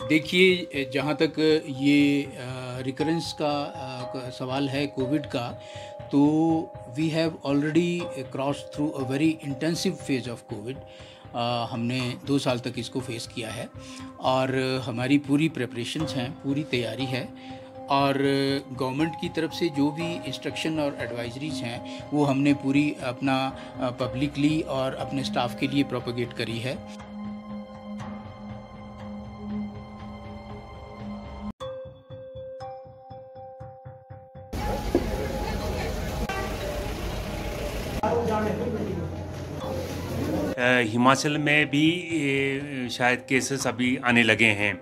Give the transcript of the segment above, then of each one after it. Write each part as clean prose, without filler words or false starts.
देखिए, जहाँ तक ये रिकरेंस का सवाल है कोविड का, तो we have already cross through a very intensive phase of COVID. हमने 2 साल तक इसको फेस किया है और हमारी पूरी प्रिपरेशंस हैं, पूरी तैयारी है और गवर्नमेंट की तरफ से जो भी इंस्ट्रक्शन और एडवाइजरीज हैं वो हमने पूरी अपना पब्लिकली और अपने स्टाफ के लिए प्रोपेगेट करी है। हिमाचल में भी शायद केसेस अभी आने लगे हैं।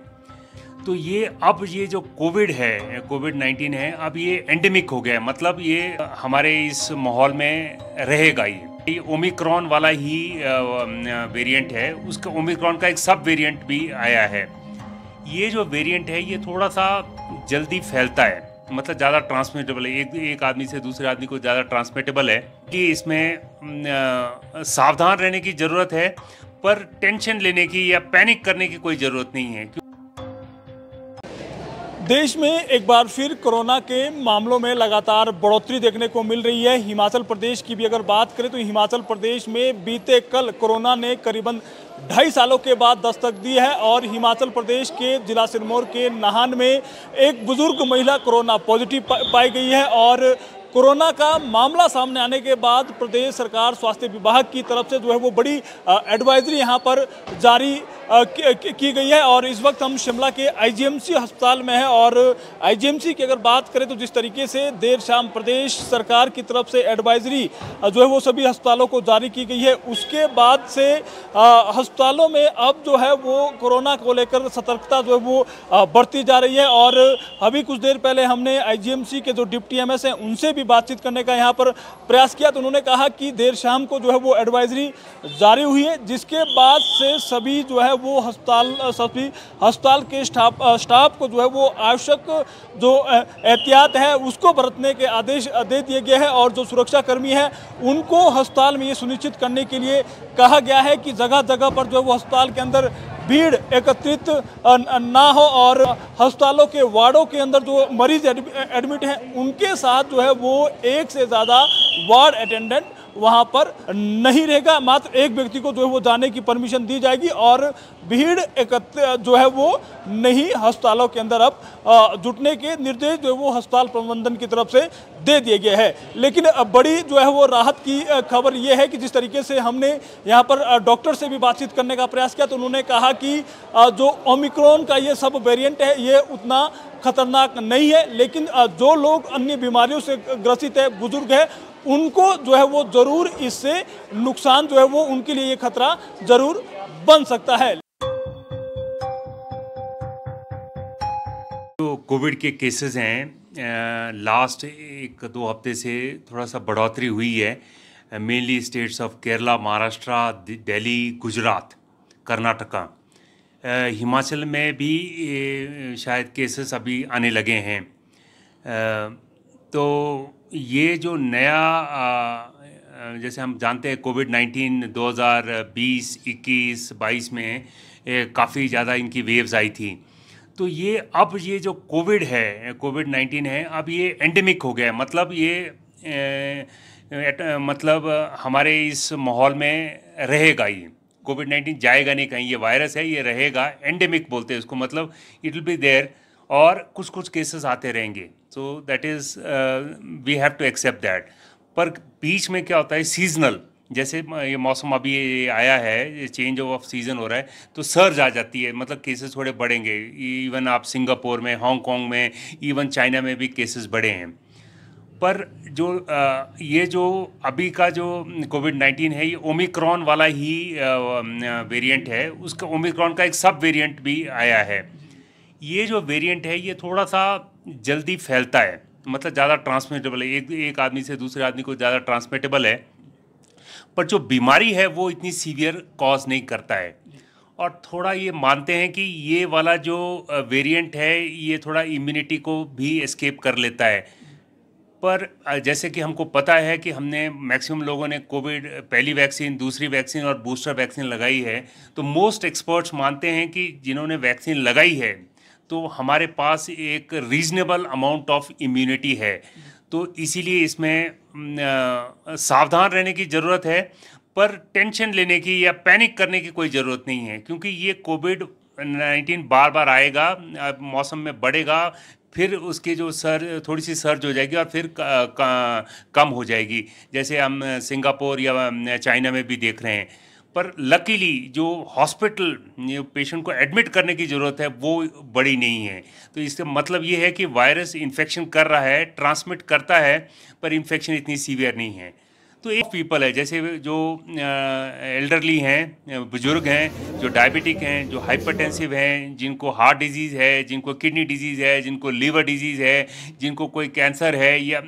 तो ये अब ये जो कोविड है, कोविड-19 है, अब ये एंडेमिक हो गया है। मतलब ये हमारे इस माहौल में रहेगा ये ओमिक्रॉन वाला ही वेरिएंट है। उसका ओमिक्रॉन का एक सब वेरिएंट भी आया है। ये जो वेरिएंट है ये थोड़ा सा जल्दी फैलता है, मतलब ज़्यादा ट्रांसमिटेबल है। एक आदमी से दूसरे आदमी को ज़्यादा ट्रांसमिटेबल है कि इसमें सावधान रहने की ज़रूरत है, पर टेंशन लेने की या पैनिक करने की कोई ज़रूरत नहीं है। देश में एक बार फिर कोरोना के मामलों में लगातार बढ़ोतरी देखने को मिल रही है। हिमाचल प्रदेश की भी अगर बात करें तो हिमाचल प्रदेश में बीते कल कोरोना ने करीबन 2.5 सालों के बाद दस्तक दी है और हिमाचल प्रदेश के जिला सिरमौर के नाहन में एक बुजुर्ग महिला कोरोना पॉजिटिव पाई गई है और कोरोना का मामला सामने आने के बाद प्रदेश सरकार स्वास्थ्य विभाग की तरफ से जो है वो बड़ी एडवाइजरी यहाँ पर जारी की गई है। और इस वक्त हम शिमला के आईजीएमसी अस्पताल में हैं और आईजीएमसी की अगर बात करें तो जिस तरीके से देर शाम प्रदेश सरकार की तरफ से एडवाइजरी जो है वो सभी अस्पतालों को जारी की गई है, उसके बाद से अस्पतालों में अब जो है वो कोरोना को लेकर सतर्कता जो है वो बढ़ती जा रही है। और अभी कुछ देर पहले हमने आईजीएमसी के जो डिप्टी एमएस हैं उनसे भी बातचीत करने का यहाँ पर प्रयास किया, तो उन्होंने कहा कि देर शाम को जो है वो एडवाइजरी जारी हुई है, जिसके बाद से सभी जो है वो सभी अस्पताल के स्टाफ को जो है वो आवश्यक जो एहतियात है उसको बरतने के आदेश दे दिए गए हैं और जो सुरक्षाकर्मी हैं उनको अस्पताल में ये सुनिश्चित करने के लिए कहा गया है कि जगह जगह पर जो है वो अस्पताल के अंदर भीड़ एकत्रित ना हो और अस्पतालों के वार्डों के अंदर जो मरीज एडमिट हैं उनके साथ जो है वो एक से ज़्यादा वार्ड अटेंडेंट वहां पर नहीं रहेगा। मात्र एक व्यक्ति को जो है वो जाने की परमिशन दी जाएगी और भीड़ एकत्र जो है वो नहीं अस्पतालों के अंदर अब जुटने के निर्देश जो है वो अस्पताल प्रबंधन की तरफ से दे दिए गए हैं। लेकिन बड़ी जो है वो राहत की खबर ये है कि जिस तरीके से हमने यहाँ पर डॉक्टर से भी बातचीत करने का प्रयास किया तो उन्होंने कहा कि जो ओमिक्रॉन का ये सब वेरिएंट है ये उतना खतरनाक नहीं है, लेकिन जो लोग अन्य बीमारियों से ग्रसित है, बुजुर्ग है, उनको जो है वो जरूर इससे नुकसान जो है वो उनके लिए ये खतरा जरूर बन सकता है। जो कोविड के केसेस हैं लास्ट 1-2 हफ्ते से थोड़ा सा बढ़ोतरी हुई है। Mainly states of Kerala, Maharashtra, Delhi, Gujarat, Karnataka, Himachal में भी शायद केसेस अभी आने लगे हैं। तो ये जो नया जैसे हम जानते हैं कोविड-19 2020, 21, 22 में काफ़ी ज़्यादा इनकी वेव्स आई थी। तो ये अब ये जो कोविड है, कोविड-19 है, अब ये एंडेमिक हो गया है। मतलब ये मतलब हमारे इस माहौल में रहेगा ये। कोविड-19 जाएगा नहीं कहीं, ये वायरस है, ये रहेगा। एंडेमिक बोलते हैं इसको, मतलब इट विल बी देयर और कुछ कुछ केसेस आते रहेंगे। So that is we have to accept that. पर बीच में क्या होता है, सीजनल, जैसे ये मौसम अभी आया है, ये चेंज ऑफ सीज़न हो रहा है, तो सर्ज आ जाती है, मतलब केसेस थोड़े बढ़ेंगे। इवन आप सिंगापुर में, हांगकांग में, इवन चाइना में भी केसेस बढ़े हैं। पर जो ये जो अभी का जो कोविड-19 है ये ओमिक्रॉन वाला ही वेरिएंट है। उसका ओमिक्रॉन का एक सब वेरिएंट भी आया है। ये जो वेरिएंट है ये थोड़ा सा जल्दी फैलता है, मतलब ज़्यादा ट्रांसमिटेबल है। एक आदमी से दूसरे आदमी को ज़्यादा ट्रांसमिटेबल है, पर जो बीमारी है वो इतनी सीवियर कॉज नहीं करता है। और थोड़ा ये मानते हैं कि ये वाला जो वेरिएंट है ये थोड़ा इम्यूनिटी को भी एस्केप कर लेता है। पर जैसे कि हमको पता है कि हमने मैक्सिमम लोगों ने कोविड पहली वैक्सीन, दूसरी वैक्सीन और बूस्टर वैक्सीन लगाई है, तो मोस्ट एक्सपर्ट्स मानते हैं कि जिन्होंने वैक्सीन लगाई है तो हमारे पास एक रीजनेबल अमाउंट ऑफ इम्यूनिटी है। तो इसीलिए इसमें सावधान रहने की ज़रूरत है, पर टेंशन लेने की या पैनिक करने की कोई ज़रूरत नहीं है, क्योंकि ये कोविड-19 बार बार आएगा, मौसम में बढ़ेगा, फिर उसके जो थोड़ी सी सर्ज हो जाएगी और फिर कम हो जाएगी, जैसे हम सिंगापुर या चाइना में भी देख रहे हैं। पर लकीली जो हॉस्पिटल पेशेंट को एडमिट करने की ज़रूरत है वो बड़ी नहीं है। तो इसका मतलब ये है कि वायरस इन्फेक्शन कर रहा है, ट्रांसमिट करता है, पर इन्फेक्शन इतनी सीवियर नहीं है। तो एक पीपल है, जैसे जो एल्डरली हैं, बुजुर्ग हैं, जो डायबिटिक हैं, जो हाइपरटेंसिव हैं, जिनको हार्ट डिजीज़ है, जिनको किडनी डिजीज़ है, जिनको लीवर डिजीज़ है, जिनको कोई कैंसर है या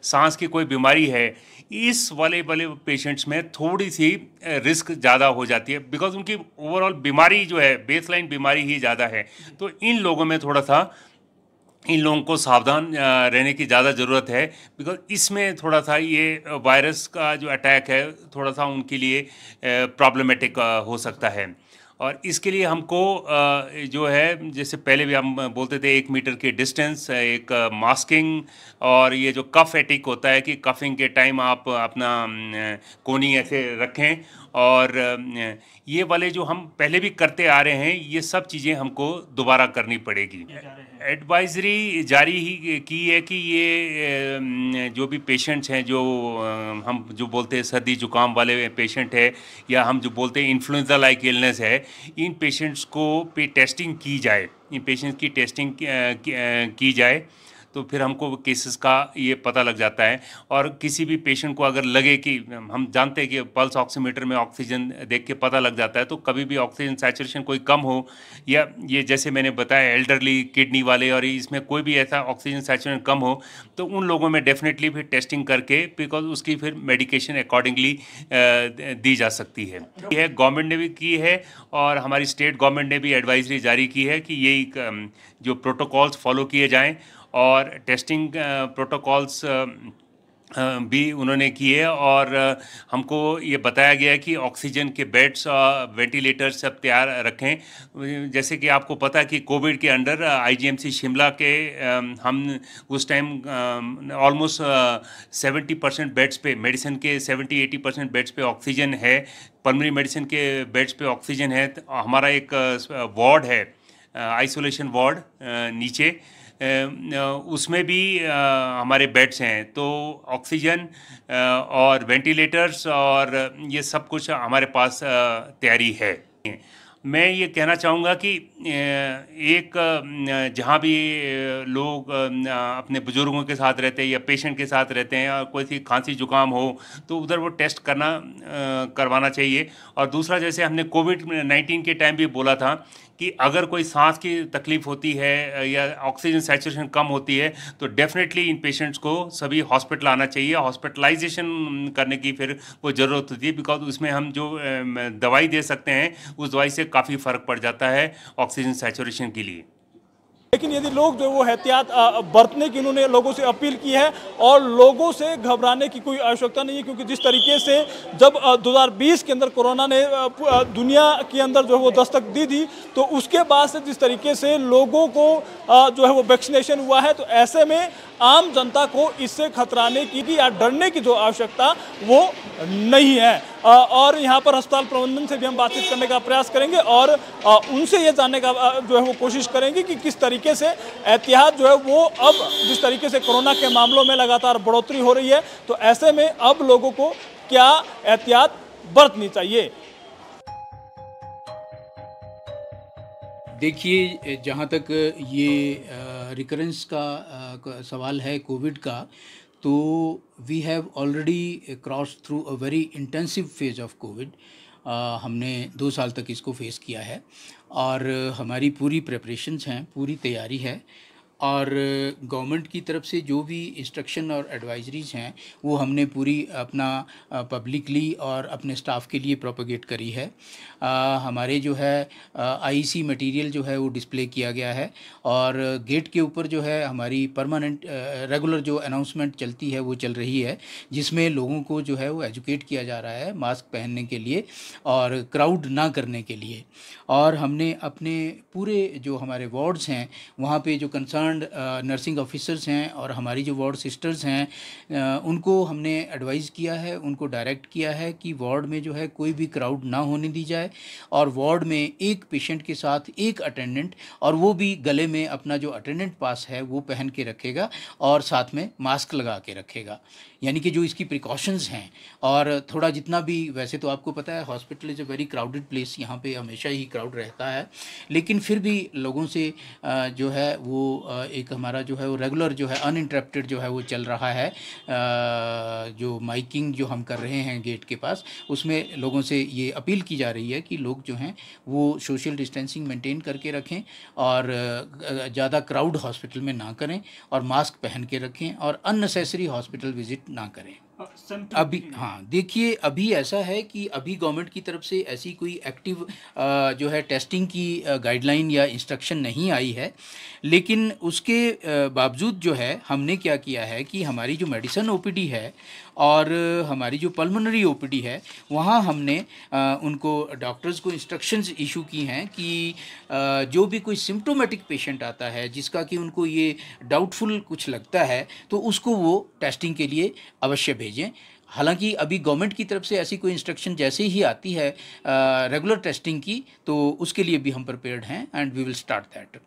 सांस की कोई बीमारी है, इस वाले पेशेंट्स में थोड़ी सी रिस्क ज़्यादा हो जाती है, बिकॉज उनकी ओवरऑल बीमारी जो है बेसलाइन बीमारी ही ज़्यादा है। तो इन लोगों में थोड़ा सा इन लोगों को सावधान रहने की ज़्यादा ज़रूरत है, बिकॉज इसमें थोड़ा सा ये वायरस का जो अटैक है थोड़ा सा उनके लिए प्रॉब्लमेटिक हो सकता है। और इसके लिए हमको जो है, जैसे पहले भी हम बोलते थे, 1 मीटर की डिस्टेंस, एक मास्किंग, और ये जो कफ एटिक होता है कि कफिंग के टाइम आप अपना कोनी ऐसे रखें, और ये वाले जो हम पहले भी करते आ रहे हैं, ये सब चीज़ें हमको दोबारा करनी पड़ेगी। एडवाइजरी जारी ही की है कि ये जो भी पेशेंट्स हैं, जो हम जो बोलते हैं सर्दी जुकाम वाले पेशेंट है, या हम जो बोलते हैं इन्फ्लुएंजा लाइक इलनेस है, इन पेशेंट्स को पे टेस्टिंग की जाए, इन पेशेंट्स की टेस्टिंग की जाए, तो फिर हमको केसेस का ये पता लग जाता है। और किसी भी पेशेंट को अगर लगे कि हम जानते हैं कि पल्स ऑक्सीमीटर में ऑक्सीजन देख के पता लग जाता है, तो कभी भी ऑक्सीजन सैचुरेशन कोई कम हो, या ये जैसे मैंने बताया एल्डरली, किडनी वाले, और इसमें कोई भी ऐसा ऑक्सीजन सैचुरेशन कम हो, तो उन लोगों में डेफिनेटली फिर टेस्टिंग करके, बिकॉज उसकी फिर मेडिकेशन अकॉर्डिंगली दी जा सकती है। यह गवर्नमेंट ने भी की है और हमारी स्टेट गवर्नमेंट ने भी एडवाइजरी जारी की है कि यही जो प्रोटोकॉल्स फॉलो किए जाएँ, और टेस्टिंग प्रोटोकॉल्स भी उन्होंने किए, और हमको ये बताया गया है कि ऑक्सीजन के बेड्स, वेंटिलेटर सब तैयार रखें। जैसे कि आपको पता है कि कोविड के अंडर आईजीएमसी शिमला के हम उस टाइम ऑलमोस्ट 70% बेड्स पे, मेडिसिन के 70-80% बेड्स पे ऑक्सीजन है, पल्मोनरी मेडिसिन के बेड्स पे ऑक्सीजन है। हमारा एक वार्ड है, आइसोलेशन वार्ड नीचे, उसमें भी हमारे बेड्स हैं। तो ऑक्सीजन और वेंटिलेटर्स और ये सब कुछ हमारे पास तैयारी है। मैं ये कहना चाहूँगा कि एक जहाँ भी लोग अपने बुज़ुर्गों के साथ रहते हैं या पेशेंट के साथ रहते हैं, और कोई सी खांसी जुकाम हो, तो उधर वो टेस्ट करवाना चाहिए। और दूसरा, जैसे हमने कोविड-19 के टाइम भी बोला था कि अगर कोई सांस की तकलीफ़ होती है या ऑक्सीजन सैचुरेशन कम होती है, तो डेफिनेटली इन पेशेंट्स को सभी हॉस्पिटल आना चाहिए। हॉस्पिटलाइजेशन करने की फिर वो ज़रूरत होती है, बिकॉज उसमें हम जो दवाई दे सकते हैं, उस दवाई से काफ़ी फ़र्क पड़ जाता है ऑक्सीजन सैचुरेशन के लिए। लेकिन यदि लोग जो वो एहतियात बरतने की उन्होंने लोगों से अपील की है, और लोगों से घबराने की कोई आवश्यकता नहीं है, क्योंकि जिस तरीके से जब 2020 के अंदर कोरोना ने दुनिया के अंदर जो है वो दस्तक दी थी, तो उसके बाद से जिस तरीके से लोगों को जो है वो वैक्सीनेशन हुआ है, तो ऐसे में आम जनता को इससे खतराने की या डरने की जो आवश्यकता वो नहीं है। और यहाँ पर अस्पताल प्रबंधन से भी हम बातचीत करने का प्रयास करेंगे, और उनसे ये जानने का जो है वो कोशिश करेंगे कि किस तरीके से एहतियात जो है वो, अब जिस तरीके से कोरोना के मामलों में लगातार बढ़ोतरी हो रही है, तो ऐसे में अब लोगों को क्या एहतियात बरतनी चाहिए। देखिए, जहाँ तक ये रिकरेंस का सवाल है कोविड का, तो we have already cross through a very intensive phase of COVID. हमने 2 साल तक इसको फेस किया है, और हमारी पूरी प्रिपरेशंस हैं, पूरी तैयारी है। और गवर्नमेंट की तरफ से जो भी इंस्ट्रक्शन और एडवाइजरीज हैं वो हमने पूरी अपना पब्लिकली और अपने स्टाफ के लिए प्रोपेगेट करी है। हमारे जो है आईसी मटेरियल जो है वो डिस्प्ले किया गया है और गेट के ऊपर जो है हमारी परमानेंट रेगुलर जो अनाउंसमेंट चलती है वो चल रही है, जिसमें लोगों को जो है वो एजुकेट किया जा रहा है मास्क पहनने के लिए और क्राउड ना करने के लिए। और हमने अपने पूरे जो हमारे वार्ड्स हैं वहाँ पे जो कंसर्न्ड नर्सिंग ऑफिसर्स हैं और हमारी जो वार्ड सिस्टर्स हैं उनको हमने एडवाइज़ किया है, उनको डायरेक्ट किया है कि वार्ड में जो है कोई भी क्राउड ना होने दी जाए और वार्ड में एक पेशेंट के साथ एक अटेंडेंट, और वो भी गले में अपना जो अटेंडेंट पास है वो पहन के रखेगा और साथ में मास्क लगा के रखेगा। यानी कि जो इसकी प्रिकॉशंस हैं, और थोड़ा जितना भी, वैसे तो आपको पता है hospital is a very crowded place, यहाँ पे हमेशा ही क्राउड रहता है, लेकिन फिर भी लोगों से जो है वो एक हमारा जो है वो रेगुलर जो है अनइंटरप्टेड जो है वो चल रहा है। जो माइकिंग जो हम कर रहे हैं गेट के पास, उसमें लोगों से ये अपील की जा रही है कि लोग जो हैं वो सोशल डिस्टेंसिंग मेंटेन करके रखें और ज़्यादा क्राउड हॉस्पिटल में ना करें और मास्क पहन के रखें और अननेसेसरी हॉस्पिटल विजिट ना करें। अभी हाँ देखिए, अभी ऐसा है कि अभी गवर्नमेंट की तरफ से ऐसी कोई एक्टिव जो है टेस्टिंग की गाइडलाइन या इंस्ट्रक्शन नहीं आई है, लेकिन उसके बावजूद जो है हमने क्या किया है कि हमारी जो मेडिसिन ओपीडी है और हमारी जो पल्मोनरी ओपीडी है वहाँ हमने उनको डॉक्टर्स को इंस्ट्रक्शंस इशू की हैं कि जो भी कोई सिम्प्टोमेटिक पेशेंट आता है जिसका कि उनको ये डाउटफुल कुछ लगता है तो उसको वो टेस्टिंग के लिए अवश्य भेजें। हालांकि अभी गवर्नमेंट की तरफ से ऐसी कोई इंस्ट्रक्शन जैसे ही आती है रेगुलर टेस्टिंग की, तो उसके लिए भी हम प्रिपेयर्ड हैं and we will start that.